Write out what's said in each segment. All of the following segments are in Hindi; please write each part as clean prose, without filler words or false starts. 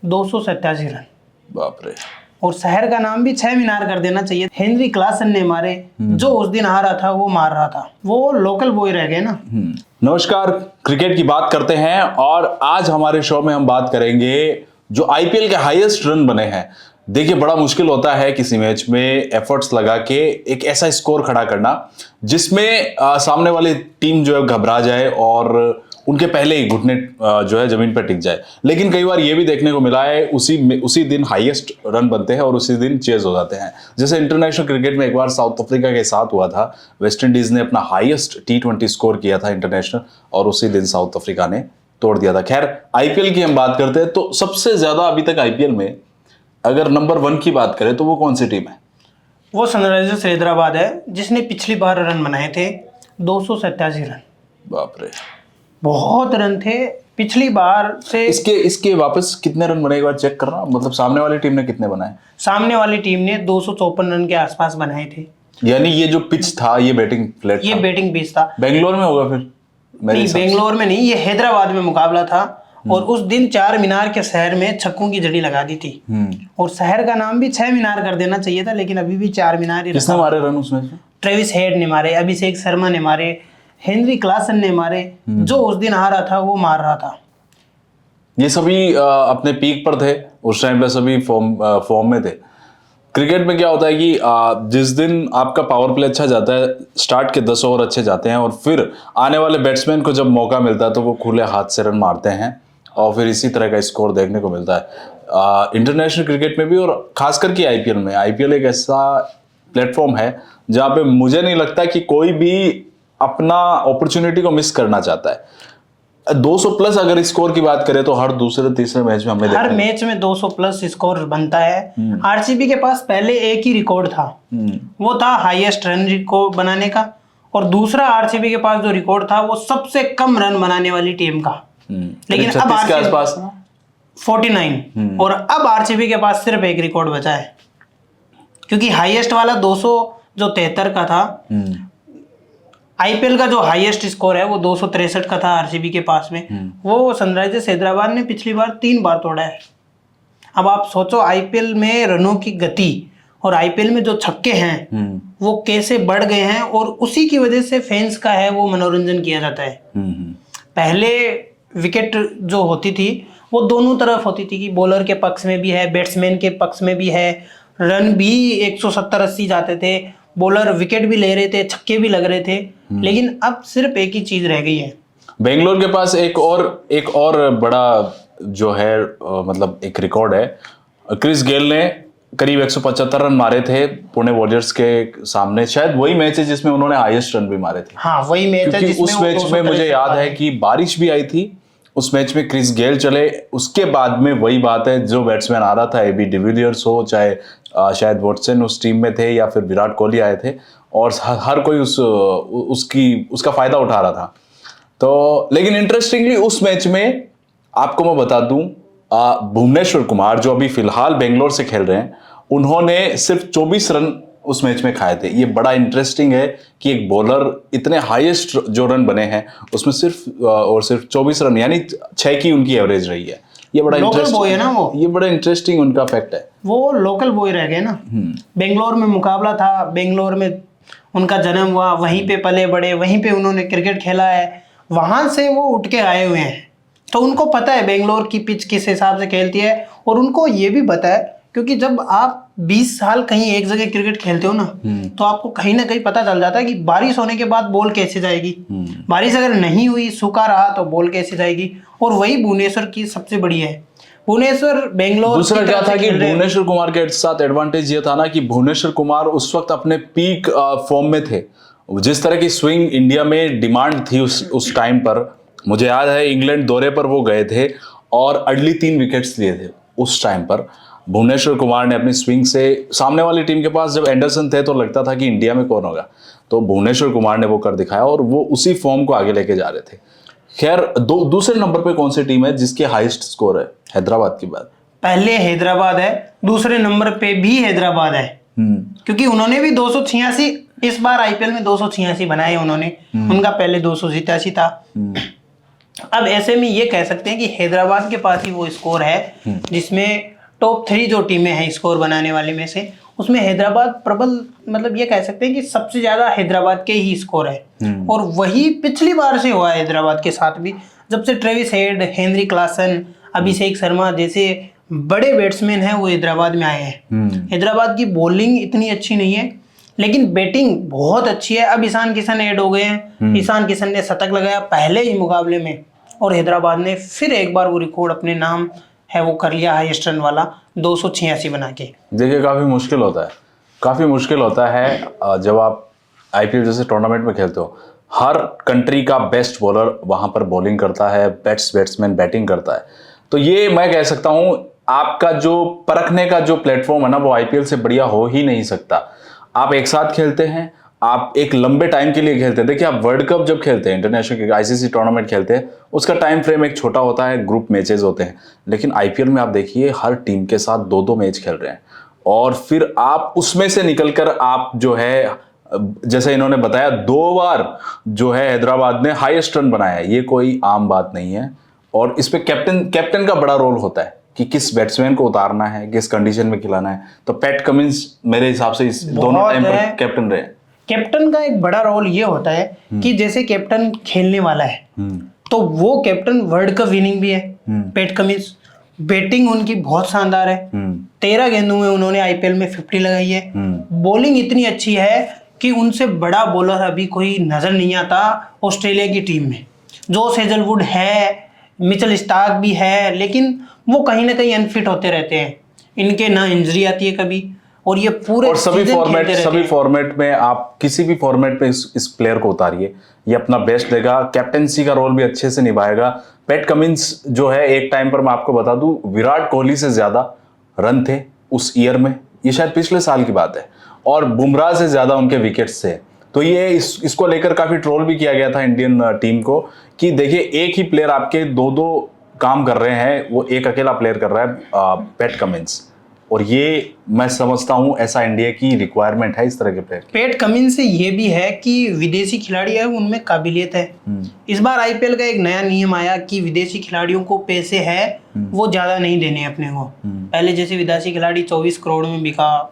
287 रन। बाप रे। और शहर का नाम भी 6 मीनार कर देना चाहिए। हेनरी क्लासन ने मारे, जो उस दिन आ रहा था वो मार रहा था, वो लोकल बॉय रह गए ना। नमस्कार, क्रिकेट की बात करते हैं और आज हमारे शो में हम बात करेंगे जो आईपीएल के हाईएस्ट रन बने हैं। देखिए, बड़ा मुश्किल होता है किसी मैच में एफर्ट्स लगा के एक ऐसा स्कोर खड़ा करना जिसमें सामने वाली टीम जो है घबरा जाए और उनके पहले ही घुटने जो है जमीन पर टिक जाए। लेकिन कई बार ये भी देखने को मिला है उसी दिन हाईएस्ट रन बनते हैं और उसी दिन चेज हो जाते हैं। जैसे इंटरनेशनल क्रिकेट में एक बार साउथ अफ्रीका के साथ हुआ था। वेस्ट इंडीज ने अपना हाईएस्ट T20 स्कोर किया था इंटरनेशनल और उसी दिन साउथ अफ्रीका ने तोड़ दिया था। खैर, आईपीएल की हम बात करते हैं तो सबसे ज्यादा अभी तक आईपीएल में अगर नंबर 1 की बात करें तो वो कौन सी टीम है? वो सनराइजर्स हैदराबाद है, जिसने पिछली बार रन बनाए थे 287 रन। बाप रे, बहुत रन थे पिछली बार से। इसके वापस कितने रन बने एक बार चेक करना, मतलब सामने वाली टीम ने कितने बनाए? सामने वाली टीम ने 254 रन के आसपास बनाए थे। यानी ये जो पिच था ये बैटिंग फ्लैट ये था। बैटिंग पिच था। बेंगलोर में होगा फिर? नहीं, बेंगलोर में नहीं, ये हैदराबाद में मुकाबला था। और उस दिन 4 मीनार के शहर में छक्कों की जड़ी लगा दी थी। और शहर का नाम भी 6 मीनार कर देना चाहिए था, लेकिन अभी भी 4 मीनार ही। किसने मारे रन उसमें से? ट्रेविस हेड ने मारे, अभिषेक शर्मा ने मारे, हेनरी क्लासन ने मारे, जो उस दिन आ रहा था वो मार रहा था। ये सभी अपने पीक पर थे उस टाइम पे, सभी फॉर्म में थे। क्रिकेट में क्या होता है कि जिस दिन आपका पावर प्ले अच्छा जाता है, स्टार्ट के 10 ओवर अच्छे जाते हैं और फिर आने वाले बैट्समैन को जब मौका मिलता है तो वो खुले हाथ से रन मारते हैं और फिर इसी तरह का स्कोर देखने को मिलता है इंटरनेशनल क्रिकेट में भी और खासकर कि आईपीएल में। आईपीएल एक ऐसा प्लेटफॉर्म है जहाँ पे मुझे नहीं लगता कि कोई भी अपना अपॉर्चुनिटी को मिस करना चाहता है। 200 प्लस अगर स्कोर की बात करें तो हर दूसरे तीसरे मैच में हमें हर मैच में 200 प्लस स्कोर बनता है। आरसीबी के पास पहले एक ही रिकॉर्ड था, वो था हाईएस्ट रन रिकॉर्ड बनाने का। और दूसरा आरसीबी के पास जो रिकॉर्ड था वो सबसे कम रन बनाने वाली टीम का। लेकिन अब के आसपास 49 और अब आरसीबी के पास सिर्फ एक रिकॉर्ड बचा है, क्योंकि हाईएस्ट वाला 273 का था। आईपीएल का जो हाईएस्ट स्कोर है वो 263 का था आरसीबी के पास में। वो सनराइजर्स हैदराबाद ने पिछली बार 3 बार तोड़ा है। अब आप सोचो आईपीएल में रनों की गति और आईपीएल में जो छक्के हैं वो कैसे बढ़ गए हैं, और उसी की वजह से फैंस का है वो मनोरंजन किया जाता है। पहले विकेट जो होती थी वो दोनों तरफ होती थी कि बॉलर के पक्ष में भी है, बैट्समैन के पक्ष में भी है। रन भी 170-80 जाते थे, बॉलर विकेट भी ले रहे थे, छक्के भी लग रहे थे। लेकिन अब सिर्फ एक ही चीज रह गई है। बेंगलोर के पास एक और बड़ा जो है मतलब एक रिकॉर्ड है। क्रिस गेल ने करीब 175 रन मारे थे पुणे वॉरियर्स के सामने। शायद वही मैच है जिसमें उन्होंने हाईएस्ट रन भी मारे थे। हाँ, वही मैच है जिसमें उस मैच में मुझे याद है कि बारिश भी आई थी। उस मैच में क्रिस गेल चले, उसके बाद में वही बात है, जो बैट्समैन आ रहा था, एबी डिविलियर्स हो चाहे शायद वॉटसन उस टीम में थे या फिर विराट कोहली आए थे, और हर कोई उसका फायदा उठा रहा था। तो लेकिन इंटरेस्टिंगली उस मैच में आपको मैं बता दूं, भुवनेश्वर कुमार जो अभी फिलहाल बेंगलोर से खेल रहे हैं, उन्होंने सिर्फ 24 रन उस मैच में खाए थे। ये बड़ा इंटरेस्टिंग है कि एक बॉलर इतने हाईएस्ट जो रन बने हैं उसमें सिर्फ 24 रन, यानी 6 की उनकी एवरेज रही है। ये बड़ा लोकल बॉय है ना वो। ये बड़ा इंटरेस्टिंग उनका फैक्ट है। वो लोकल बॉय रह गए ना। बेंगलोर में मुकाबला था, बेंगलोर में उनका जन्म हुआ, वहीं पे पले बड़े, वहीं पे उन्होंने क्रिकेट खेला है, वहां से वो उठ के आए हुए हैं। तो उनको पता है बेंगलोर की पिच किस हिसाब से खेलती है। और उनको ये भी पता है, क्योंकि जब आप 20 साल कहीं एक जगह क्रिकेट खेलते हो ना, तो आपको कहीं ना कहीं पता चल जाता है कि बारिश होने के बाद बॉल कैसे जाएगी। बारिश अगर नहीं हुई, सूखा रहा, तो बॉल कैसे जाएगी। और वही भुवनेश्वर की सबसे बड़ी है। भुवनेश्वर बेंगलोर दूसरा क्या था कि भुवनेश्वर कुमार के साथ एडवांटेज ये था ना कि भुवनेश्वर कुमार उस वक्त अपने पीक फॉर्म में थे। जिस तरह की स्विंग इंडिया में डिमांड थी उस टाइम पर, मुझे याद है इंग्लैंड दौरे पर वो गए थे और अर्ली 3 विकेट्स लिए थे उस टाइम पर। भुवनेश्वर कुमार ने अपनी स्विंग से सामने वाली टीम के पास, जब एंडरसन थे तो लगता था कि इंडिया में कौन होगा, तो भुवनेश्वर कुमार ने वो कर दिखाया और वो उसी फॉर्म को आगे लेके जा रहे थे। खैर, दूसरे नंबर पे कौन सी टीम है जिसके हाईएस्ट स्कोर है? हैदराबाद की बात। पहले हैदराबाद है, दूसरे नंबर पे भी हैदराबाद है, क्योंकि उन्होंने भी 286 इस बार आईपीएल में 286 बनाए उन्होंने। उनका पहले 287 था। अब ऐसे में ये कह सकते हैं कि हैदराबाद के पास ही वो स्कोर है जिसमें टॉप 3 जो टीमें हैं स्कोर बनाने वाले में से, उसमें हैदराबाद प्रबल, मतलब ये कह सकते हैं कि सबसे ज्यादा हैदराबाद के ही स्कोर है। और वही पिछली बार से हुआ है हैदराबाद के साथ भी, जब से Travis head, Henry Klaasen, Abhishek Sharma जैसे बड़े बैट्समैन हैं वो हैदराबाद में आए हैं। हैदराबाद की बॉलिंग इतनी अच्छी नहीं है लेकिन बैटिंग बहुत अच्छी है। अब ईशान किशन ऐड हो गए हैं। ईशान किशन ने शतक लगाया पहले ही मुकाबले में और हैदराबाद ने फिर एक बार वो रिकॉर्ड अपने नाम है वो कर लिया, हाईएस्ट रन वाला 286 बना के। देखिए काफ़ी मुश्किल होता है, काफ़ी मुश्किल होता है जब आप आईपीएल जैसे टूर्नामेंट में खेलते हो। हर कंट्री का बेस्ट बॉलर वहाँ पर बॉलिंग करता है, बेस्ट बैट्समैन बैटिंग करता है। तो ये मैं कह सकता हूँ आपका जो परखने का जो प्लेटफॉर्म है ना वो आईपीएल से बढ़िया हो ही नहीं सकता। आप एक साथ खेलते हैं, आप एक लंबे टाइम के लिए खेलते हैं। देखिए आप वर्ल्ड कप जब खेलते हैं, इंटरनेशनल आईसीसी टूर्नामेंट खेलते हैं, उसका टाइम फ्रेम एक छोटा होता है, ग्रुप मैचेस होते हैं। लेकिन आईपीएल में आप देखिए हर टीम के साथ 2-2 मैच खेल रहे हैं और फिर आप उसमें से निकलकर आप जो है, जैसे इन्होंने बताया 2 बार जो है हैदराबाद ने हाईएस्ट रन बनाया है, ये कोई आम बात नहीं है। और इस पे कैप्टन का बड़ा रोल होता है कि किस बैट्समैन को उतारना है, किस कंडीशन में खिलाना है। तो पैट कमिंस मेरे हिसाब से इस दोनों टाइम पर कैप्टन रहे। कैप्टन का एक बड़ा रोल ये होता है कि जैसे कैप्टन खेलने वाला है तो वो कैप्टन वर्ल्ड कप विनिंग भी है। पैट कमिंस, बैटिंग उनकी बहुत शानदार है। 13 गेंदों में उन्होंने आईपीएल में 50 लगाई है। बॉलिंग इतनी अच्छी है कि उनसे बड़ा बॉलर अभी कोई नजर नहीं आता ऑस्ट्रेलिया की टीम में। जोश हेजलवुड है, मिचेल स्टार्क भी है, लेकिन वो कहीं ना कहीं अनफिट होते रहते हैं। इनके ना इंजरी आती है कभी और ये पूरे और सभी फॉर्मेट में आप किसी भी फॉर्मेट में इस प्लेयर को उतारिए, ये अपना बेस्ट देगा, कैप्टेंसी का रोल भी अच्छे से निभाएगा। पैट कमिंस जो है एक टाइम पर मैं आपको बता दूं विराट कोहली से ज्यादा रन थे उस ईयर में, ये शायद पिछले साल की बात है, और बुमराह से ज्यादा उनके विकेट्स थे। तो ये इसको लेकर काफी ट्रोल भी किया गया था इंडियन टीम को कि देखिए एक ही प्लेयर आपके 2-2 काम कर रहे हैं, वो एक अकेला प्लेयर कर रहा है पैट कमिंस। और ये मैं समझता हूं ऐसा इंडिया की रिक्वायरमेंट है इस तरह के प्लेयर। पैट कमिंस से ये भी है कि विदेशी खिलाड़ी है उनमें काबिलियत है। इस बार आईपीएल का एक नया नियम आया कि विदेशी खिलाड़ियों को पैसे है वो ज्यादा नहीं देने अपने को। पहले जैसे विदेशी खिलाड़ी 24 करोड़ में बिका,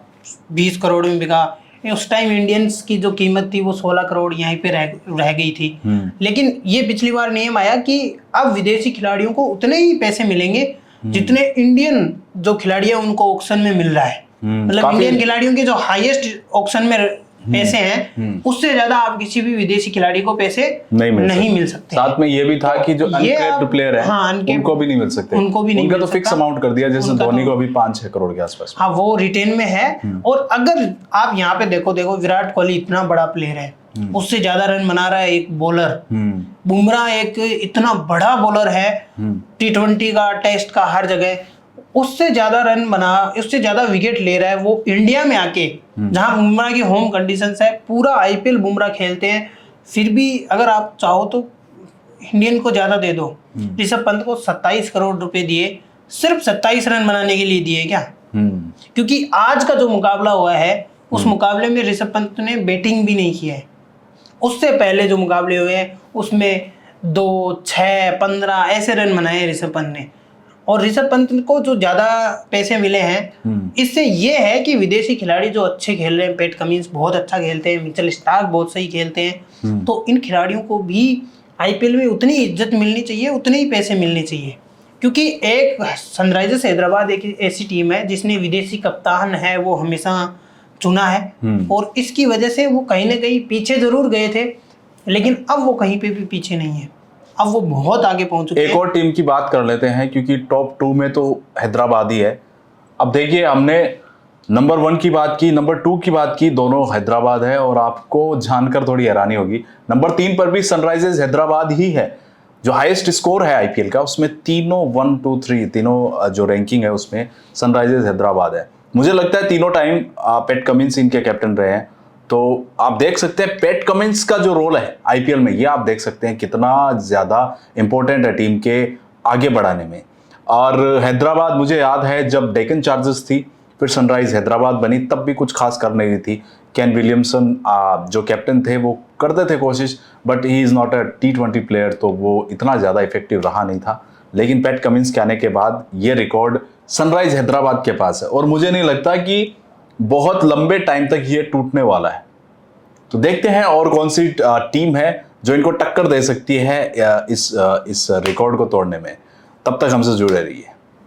20 करोड़ में बिका, उस टाइम इंडियंस की जो कीमत थी वो 16 करोड़ यहीं पे रह गई थी। लेकिन ये पिछली बार नियम आया कि अब विदेशी खिलाड़ियों को उतने ही पैसे मिलेंगे जितने इंडियन जो खिलाड़ी है उनको ऑक्शन में मिल रहा है। मतलब इंडियन खिलाड़ियों के जो हाईएस्ट ऑक्शन में पैसे हैं उससे ज्यादा आप किसी भी विदेशी खिलाड़ी को पैसे नहीं मिल सकते। साथ में ये भी था कि जो अनकैप्ड प्लेयर है उनको भी नहीं मिल सकते, उनको भी नहीं, उनका तो फिक्स अमाउंट कर दिया, जैसे धोनी को अभी 5-6 करोड़ के आसपास। हाँ वो रिटेन में है। और अगर आप यहाँ पे देखो विराट कोहली इतना बड़ा प्लेयर है, उससे ज्यादा रन बना रहा है एक बॉलर। बुमराह एक इतना बड़ा बॉलर है, T20 का, टेस्ट का, हर जगह उससे ज्यादा रन बना, उससे ज्यादा विकेट ले रहा है वो इंडिया में आके, जहां बुमराह की होम कंडीशंस है। पूरा आईपीएल बुमराह खेलते हैं, फिर भी अगर आप चाहो तो इंडियन को ज्यादा दे दो। ऋषभ पंत को 27 करोड़ रुपए दिए, सिर्फ 27 रन बनाने के लिए दिए क्या? क्योंकि आज का जो मुकाबला हुआ है उस मुकाबले में ऋषभ पंत ने बैटिंग भी नहीं किया है। उससे पहले जो मुकाबले हुए हैं उसमें 2, 6, 15 ऐसे रन बनाए ऋषभ पंत ने। और ऋषभ पंत को जो ज्यादा पैसे मिले हैं इससे ये है कि विदेशी खिलाड़ी जो अच्छे खेल रहे हैं, पैट कमिंस बहुत अच्छा खेलते हैं, मिचेल स्टार्क बहुत सही खेलते हैं, तो इन खिलाड़ियों को भी आईपीएल में उतनी इज्जत मिलनी चाहिए, उतने ही पैसे मिलने चाहिए। क्योंकि एक सनराइजर्स हैदराबाद एक ऐसी टीम है जिसने विदेशी कप्तान है वो हमेशा चुना है और इसकी वजह से वो कहीं ना कहीं पीछे जरूर गए थे, लेकिन अब वो कहीं पे भी पीछे नहीं है, अब वो बहुत आगे पहुंच चुके हैं। एक और टीम की बात कर लेते हैं क्योंकि टॉप 2 में तो हैदराबाद ही है। अब देखिए हमने नंबर 1 की बात की, नंबर 2 की बात की, दोनों हैदराबाद है और आपको जानकर थोड़ी हैरानी होगी नंबर 3 पर भी सनराइजर्स हैदराबाद ही है। जो हाईएस्ट स्कोर है आईपीएल का उसमें तीनों 1, 2, 3 तीनों जो रैंकिंग है उसमें सनराइजर्स हैदराबाद है। मुझे लगता है तीनों टाइम पैट कमिंस इनके कैप्टन रहे हैं। तो आप देख सकते हैं पैट कमिंस का जो रोल है आईपीएल में, ये आप देख सकते हैं कितना ज्यादा इंपॉर्टेंट है टीम के आगे बढ़ाने में। और हैदराबाद, मुझे याद है जब डेक्कन चार्जर्स थी फिर सनराइज हैदराबाद बनी, तब भी कुछ खास कर नहीं रही थी। केन विलियमसन जो कैप्टन थे वो करते थे कोशिश, but he is not a T20 player, तो वो इतना ज़्यादा इफेक्टिव रहा नहीं था। लेकिन पैट कमिंस के आने के बाद ये रिकॉर्ड सनराइज हैदराबाद के पास है और मुझे नहीं लगता कि बहुत लंबे टाइम तक ये टूटने वाला है। तो देखते हैं और कौन सी टीम है जो इनको टक्कर दे सकती है इस रिकॉर्ड को तोड़ने में। तब तक हमसे जुड़े रहिए।